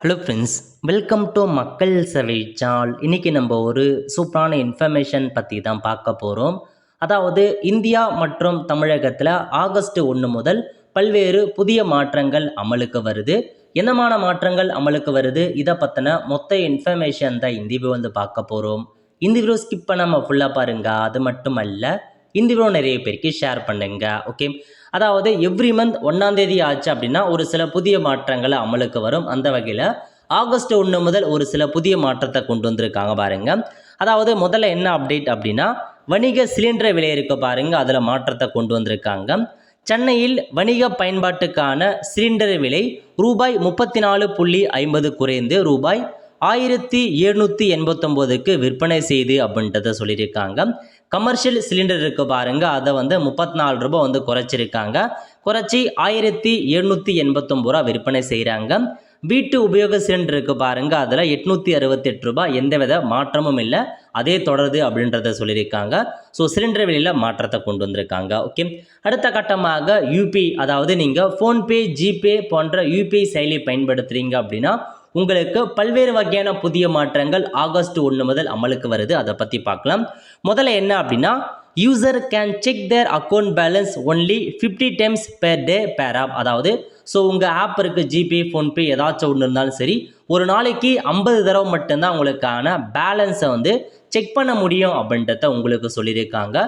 Hello friends, welcome to மக்கள் சேவை channel. இன்றைக்கி நம்ம ஒரு சூப்பரான இன்ஃபர்மேஷன் பற்றி தான் பார்க்க போகிறோம். அதாவது இந்தியா மற்றும் தமிழகத்தில் ஆகஸ்ட் 1 முதல் பல்வேறு புதிய மாற்றங்கள் அமலுக்கு வருது. என்னமான மாற்றங்கள் அமலுக்கு வருது, இதை பற்றின மொத்த இன்ஃபர்மேஷன் தான் இந்த வீடியோ வந்து பார்க்க போகிறோம். இந்த வீடியோ ஸ்கிப் பண்ணாமல் ஃபுல்லாக பாருங்கள். அது மட்டும் அல்ல, இந்த வீடியோ நிறைய பேருக்கு ஷேர் பண்ணுங்க. ஓகே, அதாவது எவ்ரி மந்த் 1ஆம் தேதி ஆச்சு அப்படின்னா ஒரு சில புதிய மாற்றங்கள் அமலுக்கு வரும். அந்த வகையில் ஆகஸ்ட் 1 முதல் ஒரு சில புதிய மாற்றத்தை கொண்டு வந்திருக்காங்க பாருங்க. அதாவது முதல்ல என்ன அப்டேட் அப்படின்னா, வணிக சிலிண்டர் விலை இருக்க பாருங்க, அதில் மாற்றத்தை கொண்டு வந்திருக்காங்க. சென்னையில் வணிக பயன்பாட்டுக்கான சிலிண்டர் விலை ரூபாய் 34.50 குறைந்து ரூபாய் 1789க்கு விற்பனை செய்து அப்படின்றத சொல்லியிருக்காங்க. கமர்ஷியல் சிலிண்டர் இருக்கு பாருங்க, அதை வந்து 34 ரூபாய் வந்து குறைச்சிருக்காங்க. குறைச்சி 1789 ரூபா விற்பனை செய்கிறாங்க. வீட்டு உபயோக சிலிண்டர் இருக்கு பாருங்க, அதில் 868 ரூபாய், எந்தவித மாற்றமும் இல்லை, அதே தொடருது அப்படின்றத சொல்லியிருக்காங்க. ஸோ சிலிண்டர் விலையில் மாற்றத்தை கொண்டு வந்திருக்காங்க. ஓகே, அடுத்த கட்டமாக யூபி, அதாவது நீங்கள் ஃபோன்பே, ஜிபே போன்ற யூபிஐ செயலி பயன்படுத்துகிறீங்க அப்படின்னா உங்களுக்கு பல்வேறு வகையான புதிய மாற்றங்கள் ஆகஸ்ட் 1 முதல் அமலுக்கு வருது. அதை பற்றி பார்க்கலாம். முதல்ல என்ன அப்படின்னா, user can check there account balance only 50 times per டே பேர் ஆப். அதாவது ஸோ உங்கள் ஆப் இருக்குது, ஜிபே, ஃபோன்பே ஏதாச்சும் ஒன்று இருந்தாலும் சரி, ஒரு நாளைக்கு 50 தடவை மட்டும்தான் உங்களுக்கான பேலன்ஸை வந்து செக் பண்ண முடியும் அப்படின்றத உங்களுக்கு சொல்லியிருக்காங்க.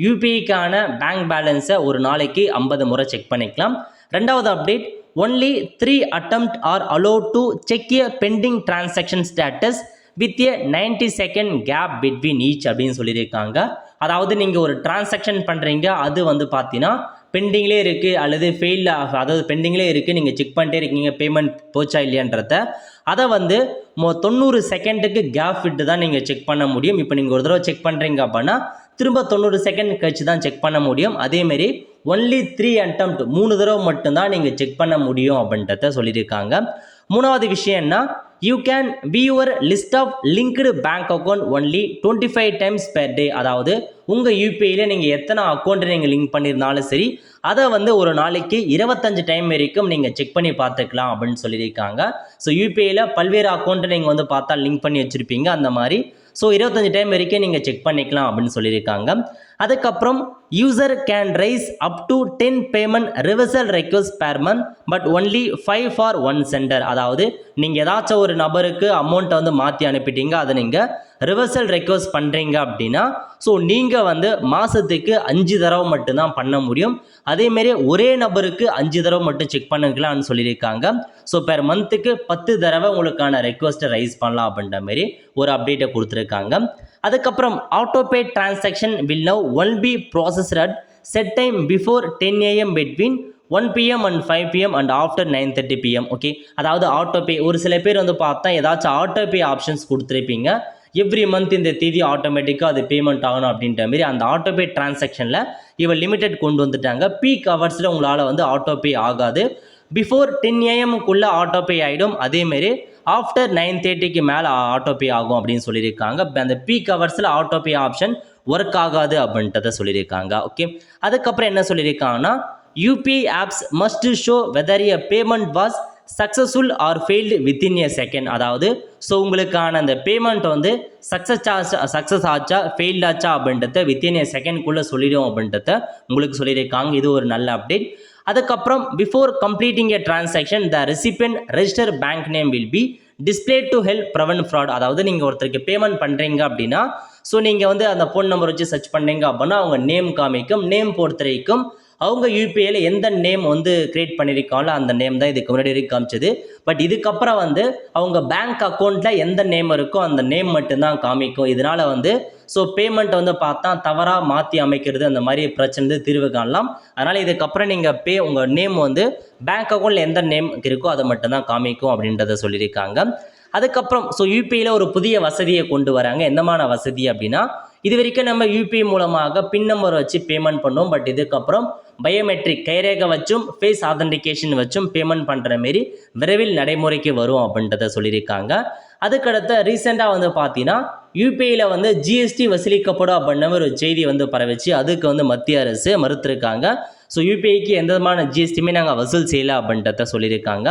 யூபிஐக்கான பேங்க் பேலன்ஸை ஒரு நாளைக்கு 50 முறை செக் பண்ணிக்கலாம். ரெண்டாவது update, only 3 attempts are allowed to check a pending transaction status with a 90-second gap between each அப்படின்னு சொல்லியிருக்காங்க. அதாவது நீங்கள் ஒரு டிரான்சாக்ஷன் பண்ணுறீங்க, அது வந்து பார்த்தீங்கன்னா பெண்டிங்லேயே இருக்குது அல்லது ஃபெயில், அதாவது பெண்டிங்லேயே இருக்குது, நீங்கள் செக் பண்ணிட்டே இருக்கீங்க பேமெண்ட் போச்சா இல்லையான்றத, அதை வந்து 90 செகண்டுக்கு கேப் விட்டு தான் நீங்கள் செக் பண்ண முடியும். இப்போ நீங்கள் ஒரு தடவை செக் பண்ணுறீங்க அப்படின்னா திரும்ப 90 செகண்ட் கழிச்சு தான் செக் பண்ண முடியும். அதேமாரி ஒன்லி 3 attempt, 3 தடவை மட்டும்தான் நீங்கள் செக் பண்ண முடியும் அப்படின்றத சொல்லியிருக்காங்க. மூணாவது விஷயம்னா, you can viewer list of linked bank account only 25 times per day. அதாவது உங்கள் யூபிஐயில் நீங்கள் எத்தனை அக்கௌண்ட்டை நீங்கள் லிங்க் பண்ணியிருந்தாலும் சரி, அதை வந்து ஒரு நாளைக்கு 25 டைம் வரைக்கும் நீங்கள் செக் பண்ணி பார்த்துக்கலாம் அப்படின்னு சொல்லியிருக்காங்க. ஸோ யூபிஐயில் பல்வேறு அக்கௌண்ட்டை நீங்கள் வந்து பார்த்தா லிங்க் பண்ணி வச்சுருப்பீங்க, அந்த மாதிரி ஸோ 25 டைம் வரைக்கும் நீங்கள் செக் பண்ணிக்கலாம் அப்படின்னு சொல்லியிருக்காங்க. அதுக்கப்புறம் user can raise up to 10 payment reversal request per month but only 5 for one centre. அதாவது நீங்கள் ஏதாச்சும் ஒரு நபருக்கு அமௌண்ட்டை வந்து மாற்றி அனுப்பிட்டீங்க, அதை நீங்கள் ரிவர்சல் ரெக்வஸ்ட் பண்ணுறீங்க அப்படின்னா ஸோ நீங்கள் வந்து மாதத்துக்கு 5 தடவை மட்டும்தான் பண்ண முடியும். அதேமாரி ஒரே நபருக்கு 5 தடவை மட்டும் செக் பண்ணிக்கலாம்னு சொல்லியிருக்காங்க. ஸோ பெர் மந்த்துக்கு 10 தடவை உங்களுக்கான ரெக்வஸ்ட்டை ரைஸ் பண்ணலாம் அப்படின்ற மாதிரி ஒரு அப்டேட்டை கொடுத்துருக்காங்க. அதுக்கப்புறம் autopay transaction will now one B processed at set time before 10 AM between 1 PM and 5 PM and after 9:30 PM. Okay, அதாவது ஆட்டோபே, ஒரு சில பேர் வந்து பார்த்தா ஏதாச்சும் ஆட்டோபே ஆப்ஷன்ஸ் கொடுத்துருப்பீங்க, எவ்ரி மந்த் இந்த தேதி ஆட்டோமேட்டிக்காக அது பேமெண்ட் ஆகணும் அப்படின்ற மாதிரி. அந்த ஆட்டோபே டிரான்சாக்ஷனில் இவன் லிமிட்டட் கொண்டு வந்துட்டாங்க. பீக் ஹவர்ஸில் உங்களால் வந்து ஆட்டோபே ஆகாது. பிஃபோர் 10 AM ஆட்டோபே ஆகிடும். அதேமாரி ஆஃப்டர் 9:30க்கு மேலே ஆட்டோபே ஆகும் அப்படின்னு சொல்லியிருக்காங்க. அந்த பீக் ஹவர்ஸில் ஆட்டோபே ஆப்ஷன் ஒர்க் ஆகாது அப்படின்றத சொல்லியிருக்காங்க. ஓகே, அதுக்கப்புறம் என்ன சொல்லியிருக்காங்கன்னா, UPI apps must show whether a payment was successful or failed within a second. அதாவது ஸோ உங்களுக்கான அந்த பேமெண்ட் வந்து சக்ஸஸ் ஆச்சா ஃபெயில்ட் ஆச்சா அப்படின்றத வித்தின் எ செகண்ட்குள்ளே சொல்லிடும் அப்படின்றத உங்களுக்கு சொல்லியிருக்காங்க. இது ஒரு நல்ல அப்டேட். அதுக்கப்புறம் before completing a transaction the recipient register bank name will be display to help prevent fraud. அதாவது நீங்கள் ஒருத்தருக்கு பேமெண்ட் பண்ணுறீங்க அப்படின்னா ஸோ நீங்கள் வந்து அந்த ஃபோன் நம்பர் வச்சு சர்ச் பண்ணீங்க அப்படின்னா அவங்க நேம் காமிக்கும். நேம் பொறுத்த வரைக்கும் அவங்க யூபிஐயில் எந்த நேம் வந்து கிரியேட் பண்ணியிருக்காங்களோ அந்த நேம் தான் இதுக்கு முன்னாடி காமிச்சது. பட் இதுக்கப்புறம் வந்து அவங்க பேங்க் அக்கௌண்ட்டில் எந்த நேம் இருக்கோ அந்த நேம் மட்டும்தான் காமிக்கும். இதனால் வந்து ஸோ பேமெண்ட் வந்து பார்த்தா தவறாக மாற்றி அமைக்கிறது, அந்த மாதிரி பிரச்சனை தீர்வு காணலாம். அதனால் இதுக்கப்புறம் நீங்கள் உங்கள் நேம் வந்து பேங்க் அக்கௌண்ட்டில் எந்த நேம் இருக்கோ அதை மட்டும்தான் காமிக்கும் அப்படின்றத சொல்லியிருக்காங்க. அதுக்கப்புறம் ஸோ யூபிஐயில் ஒரு புதிய வசதியை கொண்டு வராங்க. என்னமான வசதி அப்படின்னா, இது வரைக்கும் நம்ம யூபிஐ மூலமாக பின் நம்பர் வச்சு பேமெண்ட் பண்ணோம். பட் இதுக்கப்புறம் பயோமெட்ரிக் கைரேகை வச்சும் ஃபேஸ் ஆதென்டிகேஷன் வச்சும் பேமெண்ட் பண்ணுற மாரி விரைவில் நடைமுறைக்கு வரும் அப்படின்றத சொல்லியிருக்காங்க. அதுக்கடுத்த ரீசெண்டாக வந்து பார்த்தீங்கன்னா யூபிஐயில் வந்து ஜிஎஸ்டி வசூலிக்கப்படும் அப்படின்ற ஒரு செய்தி வந்து பரவிச்சு. அதுக்கு வந்து மத்திய அரசு மறுத்திருக்காங்க. ஸோ யூபிஐக்கு எந்த விதமான ஜிஎஸ்டியுமே நாங்கள் வசூல் செய்யலை அப்படின்றத சொல்லியிருக்காங்க.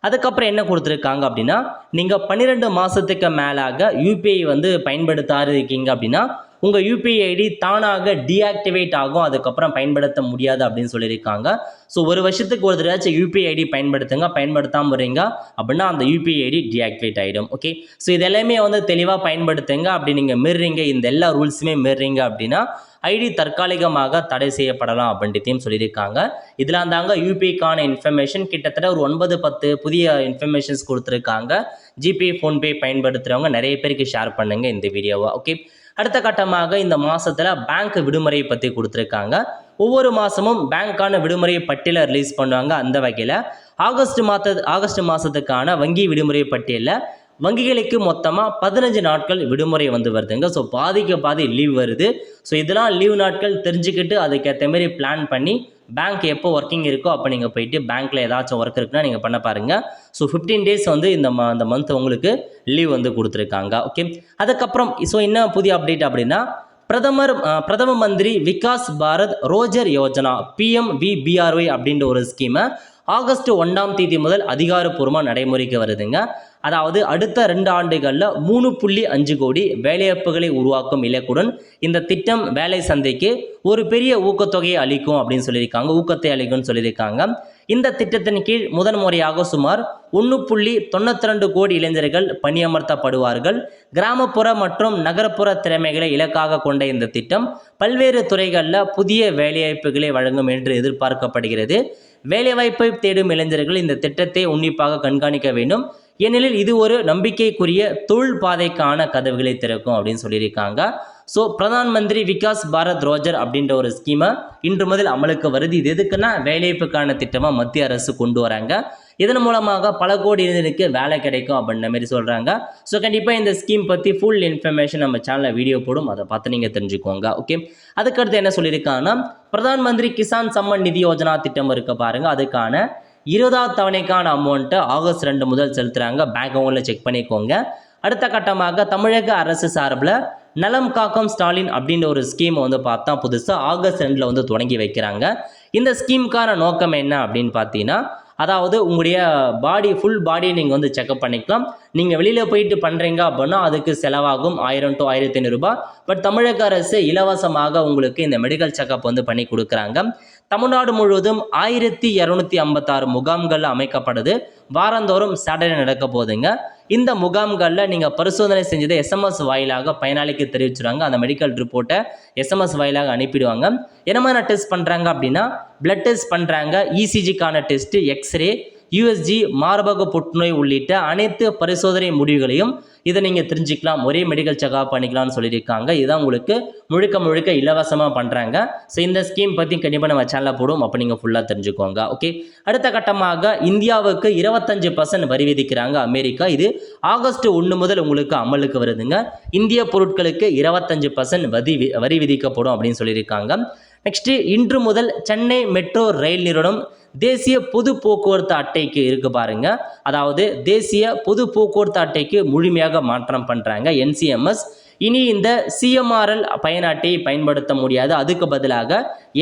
அதுக்கப்புறம் என்ன கொடுத்துருக்காங்க அப்படின்னா, நீங்கள் 12 மாதத்துக்கு மேலாக யூபிஐ வந்து பயன்படுத்தாது இருக்கீங்க அப்படின்னா உங்கள் யூபிஐ ஐடி தானாக டீஆக்டிவேட் ஆகும், அதுக்கப்புறம் பயன்படுத்த முடியாது அப்படின்னு சொல்லியிருக்காங்க. ஸோ ஒரு வருஷத்துக்கு ஒரு தடவையாச்சும் யூபிஐ ஐடி பயன்படுத்துங்க. பயன்படுத்தாமல் வரீங்க அப்படின்னா அந்த யூபிஐ ஐடி டீஆக்டிவேட் ஆகிடும். ஓகே, ஸோ இது எல்லாமே வந்து தெளிவாக பயன்படுத்துங்க. அப்படி நீங்கள் மீறீங்க, இந்த எல்லா ரூல்ஸுமே மீறீங்க அப்படின்னா ஐடி தற்காலிகமாக தடை செய்யப்படலாம் அப்படின்றதையும் சொல்லியிருக்காங்க. இதெல்லாம் தாங்க யூபிஐக்கான இன்ஃபர்மேஷன். கிட்டத்தட்ட ஒரு 9-10 புதிய இன்ஃபர்மேஷன்ஸ் கொடுத்துருக்காங்க. ஜிபே, ஃபோன்பே பயன்படுத்துகிறவங்க நிறைய பேருக்கு ஷேர் பண்ணுங்க இந்த வீடியோவை. ஓகே, அடுத்த கட்டமாக இந்த மாதத்தில் பேங்க் விடுமுறையை பற்றி கொடுத்துருக்காங்க. ஒவ்வொரு மாதமும் பேங்க்கான விடுமுறை பட்டியலை ரிலீஸ் பண்ணுவாங்க. அந்த வகையில் ஆகஸ்ட் மாதத்துக்கான வங்கி விடுமுறை பட்டியலில் வங்கிகளுக்கு மொத்தமாக 15 நாட்கள் விடுமுறை வந்து வருதுங்க. ஸோ பாதிக்கு பாதி லீவ் வருது. ஸோ இதெல்லாம் லீவ் நாட்கள் தெரிஞ்சுக்கிட்டு அதுக்கேற்ற மாதிரி பிளான் பண்ணி பேங்க் எப்போ ஒர்க்கிங் இருக்கோ அப்போ நீங்கள் போயிட்டு பேங்க்கில் ஏதாச்சும் ஒர்க் இருக்குன்னா நீங்கள் பண்ண பாருங்கள். ஸோ 15 டேஸ் வந்து இந்த மந்த் உங்களுக்கு லீவ் வந்து கொடுத்துருக்காங்க. ஓகே, அதுக்கப்புறம் ஸோ என்ன புதிய அப்டேட் அப்படின்னா, பிரதம மந்திரி விகாஸ் பாரத் ரோஜர் யோஜனா PMVBRY அப்படின்ற ஒரு ஸ்கீமை ஆகஸ்ட் 1ஆம் தேதி முதல் அதிகாரப்பூர்வமாக நடைமுறைக்கு வருதுங்க. அதாவது அடுத்த 2 ஆண்டுகளில் 3.5 கோடி வேலைவாய்ப்புகளை உருவாக்கும் இலக்குடன் இந்த திட்டம் வேலை சந்தைக்கு ஒரு பெரிய ஊக்கத்தொகையை அளிக்கும் அப்படின்னு சொல்லியிருக்காங்க. ஊக்கத்தை அளிக்கும்னு சொல்லியிருக்காங்க. இந்த திட்டத்தின் கீழ் முதன்முறையாக சுமார் 1.92 கோடி இளைஞர்கள் பணியமர்த்தப்படுவார்கள். கிராமப்புற மற்றும் நகர்ப்புற திறமைகளை இலக்காக கொண்ட இந்த திட்டம் பல்வேறு துறைகளில் புதிய வேலைவாய்ப்புகளை வழங்கும் என்று எதிர்பார்க்கப்படுகிறது. வேலைவாய்ப்பை தேடும் இளைஞர்கள் இந்த திட்டத்தை உன்னிப்பாக கண்காணிக்க வேண்டும், ஏனெனில் இது ஒரு நம்பிக்கைக்குரிய தொழில் பாதைக்கான கதவுகளை திறக்கும் அப்படின்னு சொல்லியிருக்காங்க. ஸோ பிரதான் மந்திரி விகாஸ் பாரத் ரோஜர் அப்படின்ற ஒரு ஸ்கீமை இன்று முதல் அமலுக்கு வருது. இது எதுக்குன்னா வேலைவாய்ப்புக்கான திட்டமாக மத்திய அரசு கொண்டு வராங்க. இதன் மூலமாக பல கோடி இளைஞருக்கு வேலை கிடைக்கும் அப்படின்ற மாதிரி சொல்கிறாங்க. ஸோ கண்டிப்பாக இந்த ஸ்கீம் பற்றி ஃபுல் இன்ஃபர்மேஷன் நம்ம சேனலில் வீடியோ போடும், அதை பார்த்து நீங்கள் தெரிஞ்சுக்கோங்க. ஓகே, அதுக்கடுத்து என்ன சொல்லியிருக்காங்கன்னா, பிரதான் மந்திரி கிசான் சம்மன் நிதி யோஜனா திட்டம் இருக்க பாருங்கள். அதுக்கான 20ஆவது தவணைக்கான அமௌண்ட்டை ஆகஸ்ட் 2 முதல் செலுத்துகிறாங்க. பேங்க் அக்கௌண்ட்டில் செக் பண்ணிக்கோங்க. அடுத்த கட்டமாக தமிழக அரசு சார்பில் நலம் காக்கும் ஸ்டாலின் அப்படின்ற ஒரு ஸ்கீமை வந்து பார்த்தா புதுசாக ஆகஸ்ட் 2 வந்து தொடங்கி வைக்கிறாங்க. இந்த ஸ்கீமுக்கான நோக்கம் என்ன அப்படின்னு பார்த்தீங்கன்னா, அதாவது உங்களுடைய ஃபுல் பாடியை நீங்கள் வந்து செக்அப் பண்ணிக்கலாம். நீங்கள் வெளியில் போயிட்டு பண்ணுறீங்க அப்படின்னா அதுக்கு செலவாகும் 1000 to 1500 ரூபாய். பட் தமிழக அரசு இலவசமாக உங்களுக்கு இந்த மெடிக்கல் செக்அப் வந்து பண்ணி கொடுக்குறாங்க. தமிழ்நாடு முழுவதும் 1256 முகாம்கள் அமைக்கப்படுது. வாரந்தோறும் சாட்டர்டே நடக்க போகுதுங்க. இந்த முகாம்களில் நீங்கள் பரிசோதனை செஞ்சதை SMS வாயிலாக பயனாளிக்கு தெரிவிச்சுருவாங்க. அந்த மெடிக்கல் ரிப்போர்ட்டை SMS வாயிலாக அனுப்பிடுவாங்க. என்ன மாதிரி டெஸ்ட் பண்ணுறாங்க அப்படின்னா, பிளட் டெஸ்ட் பண்ணுறாங்க, ECGக்கான டெஸ்ட்டு, எக்ஸ்ரே, USG, மார்பக புற்றுநோய் உள்ளிட்ட அனைத்து பரிசோதனை முடிவுகளையும் இதை நீங்கள் தெரிஞ்சுக்கலாம். ஒரே மெடிக்கல் செக்அப் பண்ணிக்கலாம்னு சொல்லியிருக்காங்க. இதுதான் உங்களுக்கு முழுக்க இலவசமாக பண்ணுறாங்க. ஸோ இந்த ஸ்கீம் பற்றி கண்டிப்பாக நம்ம சேனலில் போடும், அப்போ நீங்கள் ஃபுல்லாக தெரிஞ்சுக்கோங்க. ஓகே, அடுத்த கட்டமாக இந்தியாவுக்கு 25% வரி விதிக்கிறாங்க அமெரிக்கா. இது ஆகஸ்ட் 1 முதல் உங்களுக்கு அமலுக்கு வருதுங்க. இந்திய பொருட்களுக்கு 25% வரி விதிக்கப்படும் அப்படின்னு சொல்லியிருக்காங்க. நெக்ஸ்ட்டு இன்று முதல் சென்னை மெட்ரோ ரயில் நிறுவனம் தேசிய பொது போக்குவரத்து அட்டைக்கு இருக்கு பாருங்க. அதாவது தேசிய பொது போக்குவரத்து அட்டைக்கு முழுமையாக மாற்றம் பண்ணுறாங்க NCMS. இனி இந்த CMRL பயண அட்டையை பயன்படுத்த முடியாது, அதுக்கு பதிலாக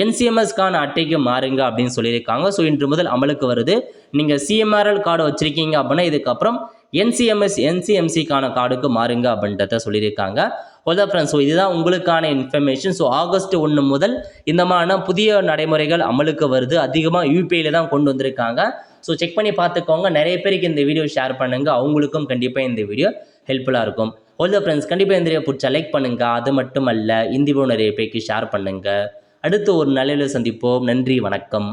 NCMSக்கான அட்டைக்கு மாறுங்க அப்படின்னு சொல்லியிருக்காங்க. ஸோ இன்று முதல் அமலுக்கு வருது. நீங்கள் CMRL கார்டு வச்சுருக்கீங்க அப்படின்னா இதுக்கப்புறம் NCMCக்கான கார்டுக்கு மாறுங்க அப்படின்றத சொல்லியிருக்காங்க. ஓகே ஃப்ரெண்ட்ஸ், ஸோ இதுதான் உங்களுக்கான இன்ஃபர்மேஷன். ஸோ ஆகஸ்ட் 1 முதல் இந்த மாதிரி புதிய நடைமுறைகள் அமலுக்கு வருது. அதிகமாக யூபிஐயில் தான் கொண்டு வந்திருக்காங்க. ஸோ செக் பண்ணி பார்த்துக்கோங்க. நிறைய பேருக்கு இந்த வீடியோ ஷேர் பண்ணுங்கள், அவங்களுக்கும் கண்டிப்பாக இந்த வீடியோ ஹெல்ப்ஃபுல்லாக இருக்கும். ஓகே ஃப்ரெண்ட்ஸ், கண்டிப்பாக இந்த வீடியோ பிடிச்சா லைக் பண்ணுங்கள். அது மட்டும் அல்ல, இந்த வீடியோ நிறைய பேருக்கு ஷேர் பண்ணுங்கள். அடுத்து ஒரு நல்ல சந்திப்போம். நன்றி, வணக்கம்.